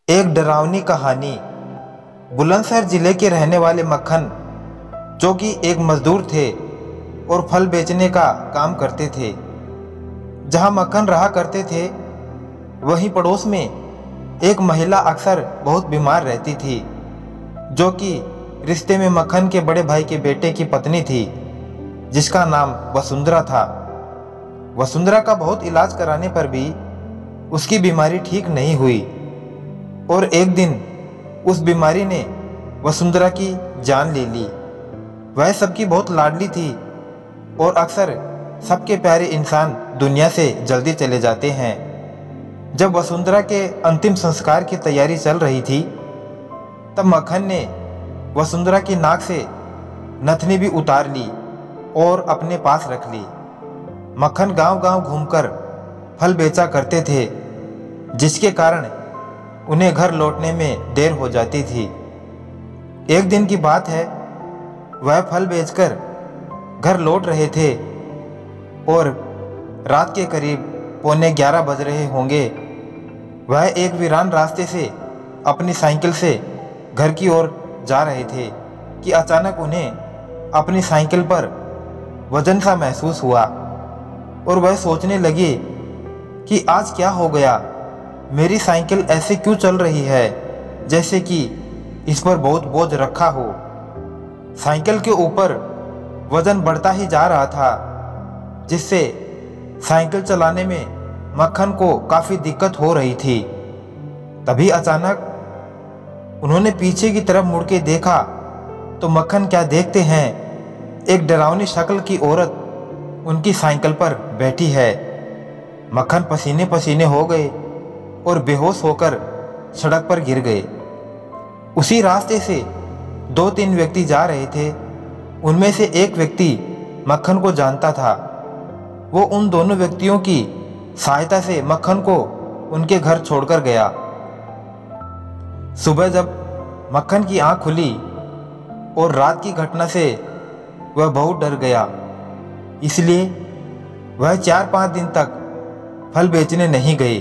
एक डरावनी कहानी। बुलंदशहर जिले के रहने वाले मक्खन, जो कि एक मजदूर थे और फल बेचने का काम करते थे। जहां मक्खन रहा करते थे, वहीं पड़ोस में एक महिला अक्सर बहुत बीमार रहती थी, जो कि रिश्ते में मक्खन के बड़े भाई के बेटे की पत्नी थी, जिसका नाम वसुंधरा था। वसुंधरा का बहुत इलाज कराने पर भी उसकी बीमारी ठीक नहीं हुई और एक दिन उस बीमारी ने वसुंधरा की जान ले ली। वह सबकी बहुत लाडली थी और अक्सर सबके प्यारे इंसान दुनिया से जल्दी चले जाते हैं। जब वसुंधरा के अंतिम संस्कार की तैयारी चल रही थी, तब मक्खन ने वसुंधरा की नाक से नथनी भी उतार ली और अपने पास रख ली। मक्खन गांव-गांव घूमकर फल बेचा करते थे, जिसके कारण उन्हें घर लौटने में देर हो जाती थी। एक दिन की बात है, वह फल बेचकर घर लौट रहे थे और रात के करीब 11:15 बज रहे होंगे। वह एक वीरान रास्ते से अपनी साइकिल से घर की ओर जा रहे थे कि अचानक उन्हें अपनी साइकिल पर वजन सा महसूस हुआ और वह सोचने लगे कि आज क्या हो गया, मेरी साइकिल ऐसे क्यों चल रही है जैसे कि इस पर बहुत बोझ रखा हो। साइकिल के ऊपर वजन बढ़ता ही जा रहा था, जिससे साइकिल चलाने में मक्खन को काफ़ी दिक्कत हो रही थी। तभी अचानक उन्होंने पीछे की तरफ मुड़ के देखा तो मक्खन क्या देखते हैं, एक डरावनी शक्ल की औरत उनकी साइकिल पर बैठी है। मक्खन पसीने पसीने हो गए और बेहोश होकर सड़क पर गिर गए। उसी रास्ते से 2-3 व्यक्ति जा रहे थे। उनमें से एक व्यक्ति मक्खन को जानता था। वो उन दोनों व्यक्तियों की सहायता से मक्खन को उनके घर छोड़कर गया। सुबह जब मक्खन की आंख खुली और रात की घटना से वह बहुत डर गया, इसलिए वह 4-5 दिन तक फल बेचने नहीं गए।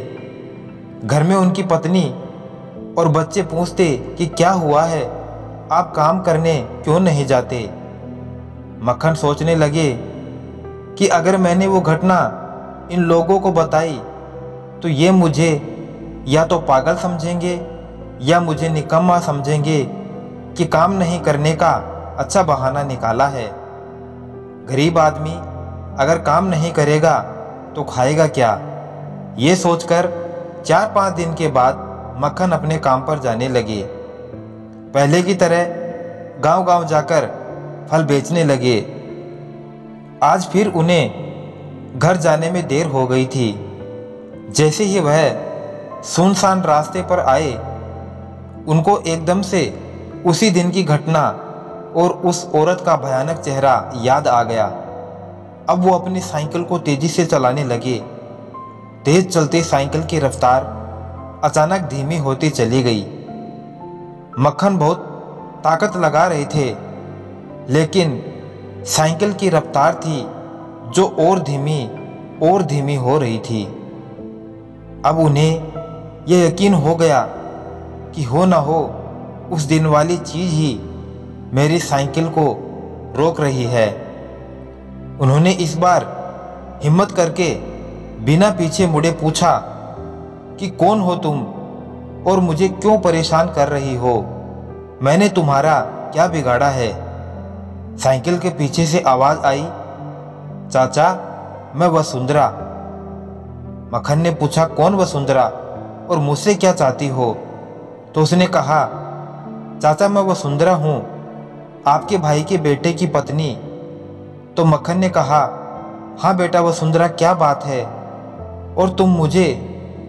घर में उनकी पत्नी और बच्चे पूछते कि क्या हुआ है, आप काम करने क्यों नहीं जाते। मक्खन सोचने लगे कि अगर मैंने वो घटना इन लोगों को बताई तो ये मुझे या तो पागल समझेंगे या मुझे निकम्मा समझेंगे कि काम नहीं करने का अच्छा बहाना निकाला है। गरीब आदमी अगर काम नहीं करेगा तो खाएगा क्या। ये सोचकर 4-5 दिन के बाद मक्खन अपने काम पर जाने लगे। पहले की तरह गांव-गांव जाकर फल बेचने लगे। आज फिर उन्हें घर जाने में देर हो गई थी। जैसे ही वह सुनसान रास्ते पर आए, उनको एकदम से उसी दिन की घटना और उस औरत का भयानक चेहरा याद आ गया। अब वो अपनी साइकिल को तेजी से चलाने लगे। तेज चलते साइकिल की रफ्तार अचानक धीमी होती चली गई। मक्खन बहुत ताकत लगा रहे थे, लेकिन साइकिल की रफ्तार थी जो और धीमी हो रही थी। अब उन्हें यह यकीन हो गया कि हो ना हो उस दिन वाली चीज़ ही मेरी साइकिल को रोक रही है। उन्होंने इस बार हिम्मत करके बिना पीछे मुड़े पूछा कि कौन हो तुम और मुझे क्यों परेशान कर रही हो, मैंने तुम्हारा क्या बिगाड़ा है। साइकिल के पीछे से आवाज़ आई, चाचा मैं वसुंधरा। मक्खन ने पूछा, कौन वसुंधरा और मुझसे क्या चाहती हो। तो उसने कहा, चाचा मैं वसुंधरा हूँ, आपके भाई के बेटे की पत्नी। तो मक्खन ने कहा, हाँ बेटा वसुंधरा, क्या बात है और तुम मुझे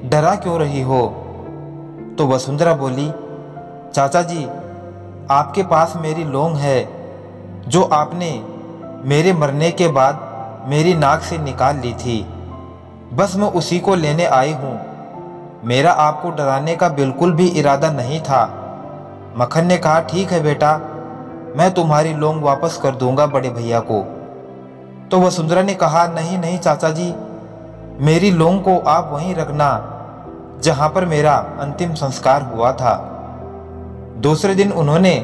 डरा क्यों रही हो। तो वसुंधरा बोली, चाचा जी आपके पास मेरी लौंग है जो आपने मेरे मरने के बाद मेरी नाक से निकाल ली थी। बस मैं उसी को लेने आई हूँ, मेरा आपको डराने का बिल्कुल भी इरादा नहीं था। मक्खन ने कहा, ठीक है बेटा, मैं तुम्हारी लौंग वापस कर दूंगा बड़े भैया को। तो वसुंधरा ने कहा, नहीं नहीं चाचा जी, मेरी लौंग को आप वहीं रखना, जहां पर मेरा अंतिम संस्कार हुआ था। दूसरे दिन उन्होंने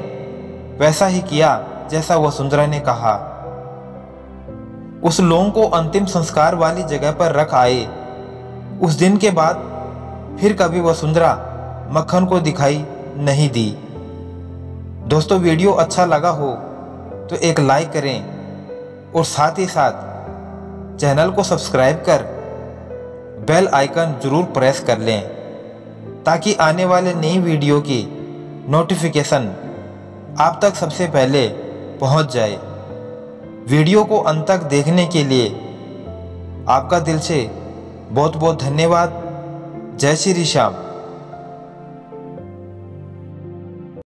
वैसा ही किया जैसा वसुंधरा ने कहा। उस लोंग को अंतिम संस्कार वाली जगह पर रख आए। उस दिन के बाद फिर कभी वसुंधरा मक्खन को दिखाई नहीं दी। दोस्तों, वीडियो अच्छा लगा हो तो एक लाइक करें और साथ ही साथ चैनल को सब्सक्राइब कर बेल आइकन जरूर प्रेस कर लें ताकि आने वाले नई वीडियो की नोटिफिकेशन आप तक सबसे पहले पहुंच जाए। वीडियो को अंत तक देखने के लिए आपका दिल से बहुत बहुत धन्यवाद। जय श्री श्याम।